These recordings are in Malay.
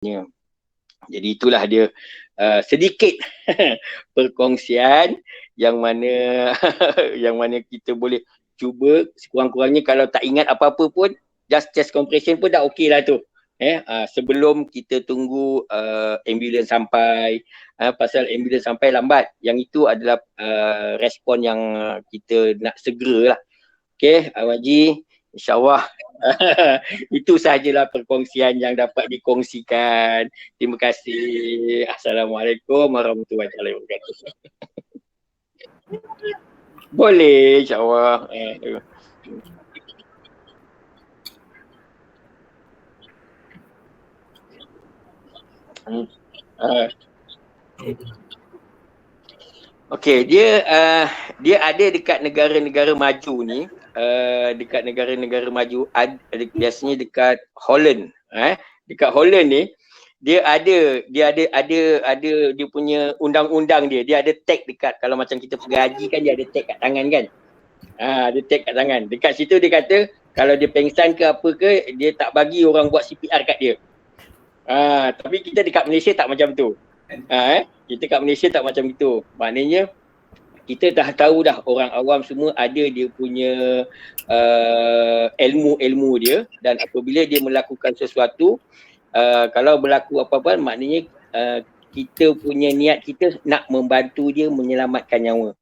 Jadi itulah dia sedikit perkongsian yang mana yang mana kita boleh cuba sekurang-kurangnya kalau tak ingat apa-apa pun just chest compression pun dah okey lah tu. Sebelum kita tunggu ambulans sampai, pasal ambulans sampai lambat. Yang itu adalah respon yang kita nak segera lah. Okay, Abang Haji, insyaAllah itu sahajalah perkongsian yang dapat dikongsikan. Terima kasih. Assalamualaikum warahmatullahi wabarakatuh. Boleh, insyaAllah. Okey, dia ada dekat negara-negara maju ni, dekat negara-negara maju biasanya dekat Holland. Dekat Holland ni dia ada dia punya undang-undang dia ada tag dekat, kalau macam kita pergi haji kan dia ada tag kat tangan kan. Dia tag kat tangan. Dekat situ dia kata kalau dia pengsan ke apa ke, dia tak bagi orang buat CPR kat dia. Tapi kita dekat Malaysia tak macam tu. Kita kat Malaysia tak macam itu. Maknanya kita dah tahu dah, orang awam semua ada dia punya ilmu-ilmu dia, dan apabila dia melakukan sesuatu, kalau berlaku apa-apa, maknanya kita punya niat kita nak membantu dia menyelamatkan nyawa.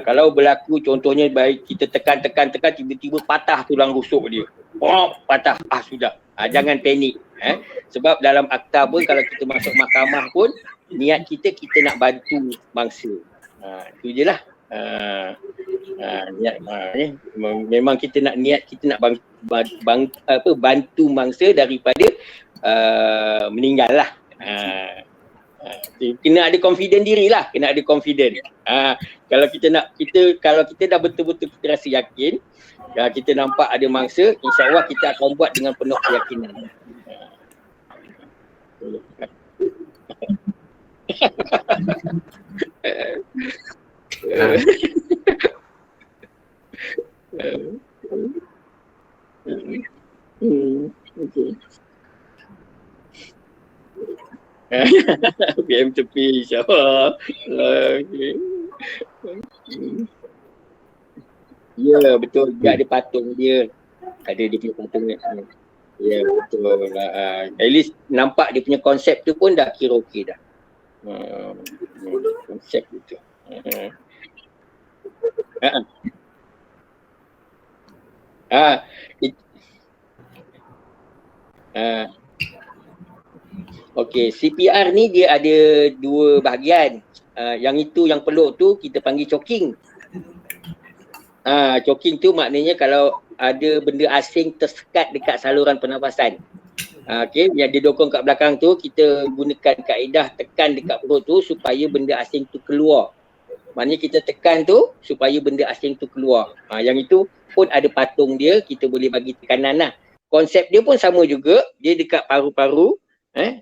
Kalau berlaku contohnya baik kita tekan tiba-tiba patah tulang rusuk dia. Patah. Sudah. Jangan panik. Sebab dalam akta pun kalau kita masuk mahkamah pun niat kita nak bantu bangsa. Itu je lah. Memang kita nak niat kita nak bantu bangsa daripada meninggal lah. Kena ada confident diri lah, kena ada confident. Kalau kita dah betul-betul kita rasa yakin, kita nampak ada mangsa, insyaAllah kita akan buat dengan penuh keyakinan. PM tepi, insyaAllah. Ya, betul. Dia ada patung dia. Ada dia punya patung dia. Ya, betul. At least nampak dia punya konsep tu pun dah kira okey dah. Konsep itu. Okey, CPR ni dia ada dua bahagian. Yang itu, yang peluk tu kita panggil choking. Choking tu maknanya kalau ada benda asing tersekat dekat saluran pernafasan. Okey, yang didokong kat belakang tu, kita gunakan kaedah tekan dekat perut tu supaya benda asing tu keluar. Maknanya kita tekan tu supaya benda asing tu keluar. Yang itu pun ada patung dia, kita boleh bagi tekanan lah. Konsep dia pun sama juga, dia dekat paru-paru.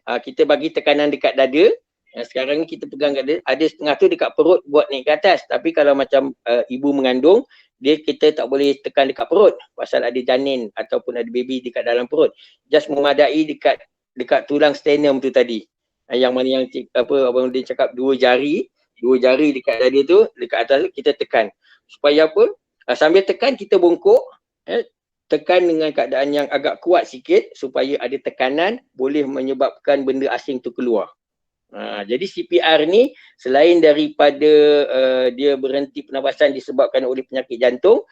Kita bagi tekanan dekat dada. Sekarang ni kita pegang kat dada, ada setengah tu dekat perut buat naik ke atas. Tapi kalau macam ibu mengandung, kita tak boleh tekan dekat perut pasal ada janin ataupun ada baby dekat dalam perut. Just memadai dekat tulang sternum tu tadi. Yang mana yang abang dia cakap dua jari dekat dada tu, dekat atas tu kita tekan. Supaya apa? Sambil tekan kita bongkok, tekan dengan keadaan yang agak kuat sikit supaya ada tekanan boleh menyebabkan benda asing tu keluar. Jadi CPR ni selain daripada dia berhenti pernafasan disebabkan oleh penyakit jantung,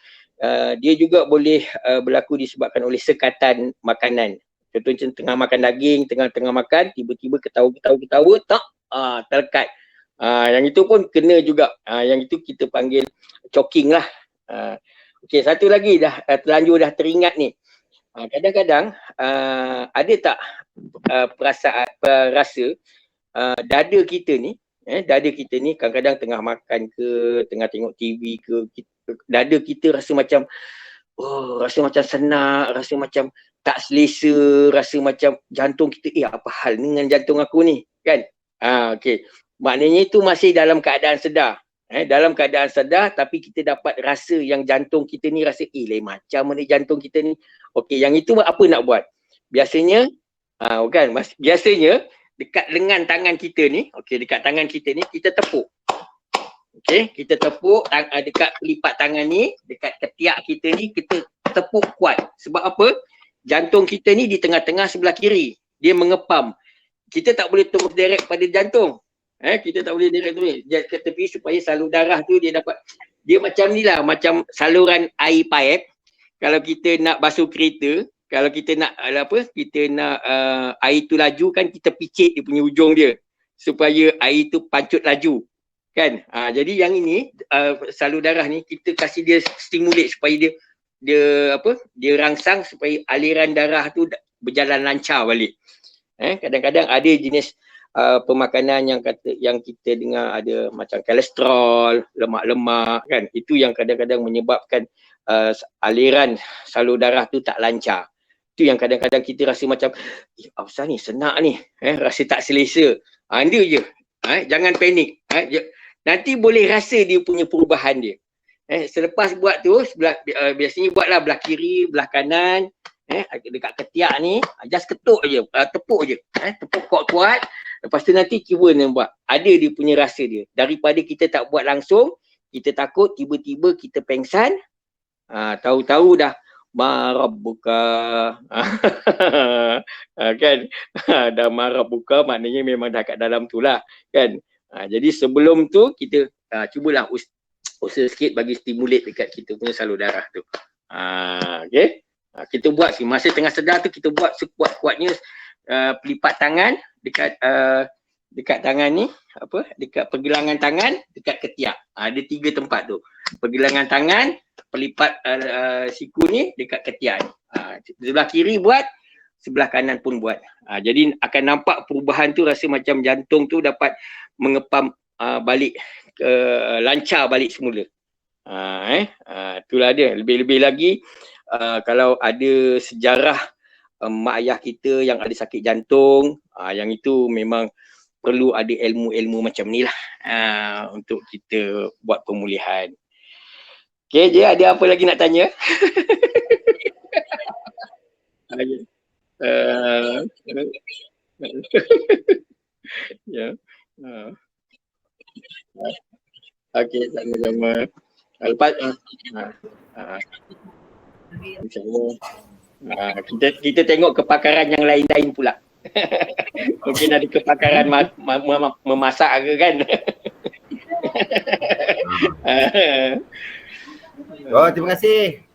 dia juga boleh berlaku disebabkan oleh sekatan makanan. Contohnya tengah makan daging, tengah makan tiba-tiba ketawa tak terlekat. Yang itu pun kena juga. Yang itu kita panggil choking lah. Okey, satu lagi dah terlanjur dah teringat ni. Kadang-kadang ada tak perasaan rasa dada kita ni kadang-kadang tengah makan ke, tengah tengok TV ke, dada kita rasa macam senak, rasa macam tak selesa, rasa macam jantung kita, apa hal dengan jantung aku ni, kan? Okey. Maknanya itu masih dalam keadaan sedar. Dalam keadaan sedar tapi kita dapat rasa yang jantung kita ni rasa lain macam mana jantung kita ni. Okey, yang itu apa nak buat? Biasanya Kan biasanya dekat lengan tangan kita ni, okey, dekat tangan kita ni kita tepuk. Okey, kita tepuk dekat pelipat tangan ni, dekat ketiak kita ni kita tepuk kuat. Sebab apa? Jantung kita ni di tengah-tengah sebelah kiri. Dia mengepam. Kita tak boleh terus direct pada jantung. Kita tak boleh direct terus ke tepi supaya salur darah tu dia dapat. Dia macam ni lah, macam saluran air pipe. Kalau kita nak basuh kereta, kalau kita nak kita nak air tu laju kan, kita picit dia punya ujung dia supaya air tu pancut laju kan. Jadi yang ini salur darah ni kita kasih dia stimulate supaya dia rangsang supaya aliran darah tu berjalan lancar balik. Kadang-kadang ada jenis pemakanan yang kita dengar ada macam kolesterol, lemak-lemak kan. Itu yang kadang-kadang menyebabkan aliran salur darah tu tak lancar. Itu yang kadang-kadang kita rasa macam apa ni, senak ni, rasa tak selesa. Dia je. Jangan panik. Nanti boleh rasa dia punya perubahan dia. Selepas buat tu, biasanya buatlah belah kiri, belah kanan, dekat ketiak ni, just ketuk je, tepuk je. Tepuk kuat-kuat. Lepas tu nanti cuba nak buat. Ada dia punya rasa dia. Daripada kita tak buat langsung, kita takut tiba-tiba kita pengsan, tahu-tahu dah marabbuka. Kan? Dah marabbuka maknanya memang dah kat dalam tu lah. Kan? Jadi sebelum tu kita cubalah usaha sikit bagi stimulate dekat kita punya salur darah tu. Okay? Kita buat masa tengah sedar tu kita buat sekuat-kuatnya pelipat tangan dekat tangan ni, dekat pergelangan tangan, dekat ketiak. Ada 3 tempat tu. Pergelangan tangan, pelipat siku ni dekat ketiak ni. Sebelah kiri buat, sebelah kanan pun buat. Jadi akan nampak perubahan tu, rasa macam jantung tu dapat mengepam balik, lancar balik semula. Itulah dia. Lebih-lebih lagi kalau ada sejarah mak ayah kita yang ada sakit jantung, yang itu memang perlu ada ilmu-ilmu macam ni lah untuk kita buat pemulihan. Okay, je ada apa lagi nak tanya? Ya. Okey, sama-sama. Lepas InsyaAllah. Kita tengok kepakaran yang lain-lain pula. Mungkin ada kepakaran memasak ke kan. Oh, terima kasih.